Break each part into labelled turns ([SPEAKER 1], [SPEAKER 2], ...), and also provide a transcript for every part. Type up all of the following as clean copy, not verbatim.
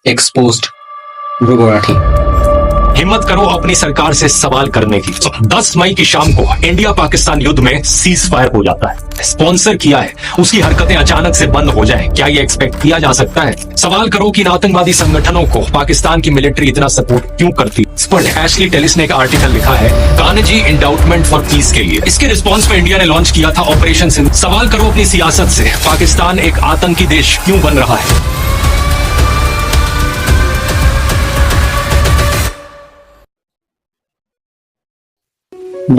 [SPEAKER 1] exposed Guwahati.
[SPEAKER 2] हिम्मत करो अपनी सरकार से सवाल करने की। 10 मई की शाम को इंडिया पाकिस्तान युद्ध में सीज फायर हो जाता है। स्पॉन्सर किया है, उसकी हरकतें अचानक से बंद हो जाएं, क्या ये एक्सपेक्ट किया जा सकता है? सवाल करो कि इन आतंकवादी संगठनों को पाकिस्तान की मिलिट्री इतना सपोर्ट क्यों करती? इस पर एशली टेलिस ने एक आर्टिकल लिखा है कार्नेजी एंडाउटमेंट फॉर पीस के लिए। इसके रिस्पॉन्स में इंडिया ने लॉन्च किया था ऑपरेशन सिंध। सवाल करो अपनी सियासत से, पाकिस्तान एक आतंकी देश क्यों बन रहा है?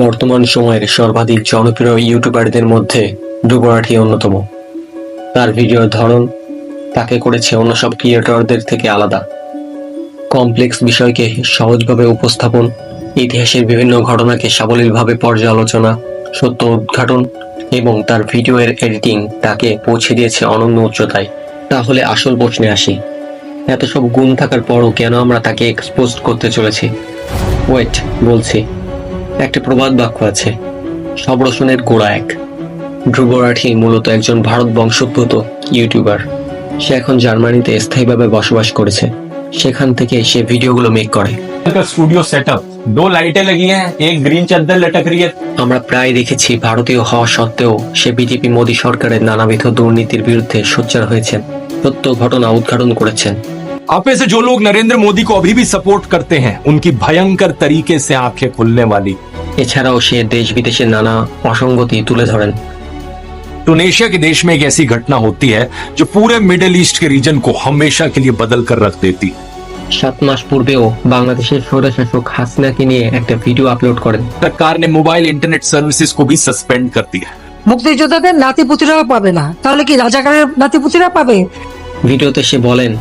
[SPEAKER 1] বর্তমান সময়ের সর্বাধিক জনপ্রিয় ইউটিউবারদের মধ্যে গুওয়াহাটি অন্যতম। তার ভিডিওর ধরন তাকে করেছে অন্য সব ক্রিয়েটরদের থেকে আলাদা। কমপ্লেক্স বিষয়কে সহজভাবে উপস্থাপন, ইতিহাসের বিভিন্ন ঘটনাকে সাবলীলভাবে পর্যালোচনা, সত্য উদ্ঘাটন এবং তার ভিডিওর এডিটিং তাকে পৌঁছে দিয়েছে অনন্য উচ্চতায়। তাহলে আসল প্রশ্নে আসি, এত সব গুণ থাকার পরও কেন আমরা তাকে এক্সপোজ করতে চলেছি? ওয়েট, বলছি। একটা প্রবাদ বাক্য আছে, সব রসুনের গোড়া এক। গুওয়াহাটি মূলত একজন ভারত বংশোদ্ভূত ইউটিউবার। সে এখন জার্মানিতে স্থায়ীভাবে বসবাস করেছে। সেখান থেকে সে ভিডিওগুলো মেক করে।
[SPEAKER 3] का स्टूडियो सेटअप, 2 लाइटें लगी हैं, एक ग्रीन चादर लटक रही है।
[SPEAKER 1] আমরা প্রায় দেখেছি ভারতীয় হওয়া সত্ত্বেও সে বিজেপি মোদী সরকারের নানাবিধ দুর্নীতির বিরুদ্ধে সোচ্চার হয়েছেন, সত্য ঘটনা উদ্ঘাটন করেছেন।
[SPEAKER 2] आप में से जो लोग नरेंद्र मोदी को अभी भी सपोर्ट करते हैं, उनकी भयंकर तरीके से आंखें खुलने वाली।
[SPEAKER 1] এছাড়াও সে দেশ বিদেশের নানা অসঙ্গতি তুলে ধরেন।
[SPEAKER 2] टूनेशिया के देश में एक ऐसी घटना होती है जो पूरे मिडिल ईस्ट के रीजन को हमेशा के लिए बदल कर रख देती।
[SPEAKER 1] 7 মাস পূর্বেও বাংলাদেশের স্বৈরশাসক হাসিনাকে নিয়ে একটা ভিডিও আপলোড করেন।
[SPEAKER 2] सरकार ने मोबाइल इंटरनेट सर्विसेज को भी सस्पेंड कर दिया।
[SPEAKER 4] মুক্তিযোদ্ধাদের নাতিপুতিরাও পাবে না, তাহলে কি রাজাকারের নাতিপুতিরা পাবে?
[SPEAKER 1] ভিডিওতে সে বলেন,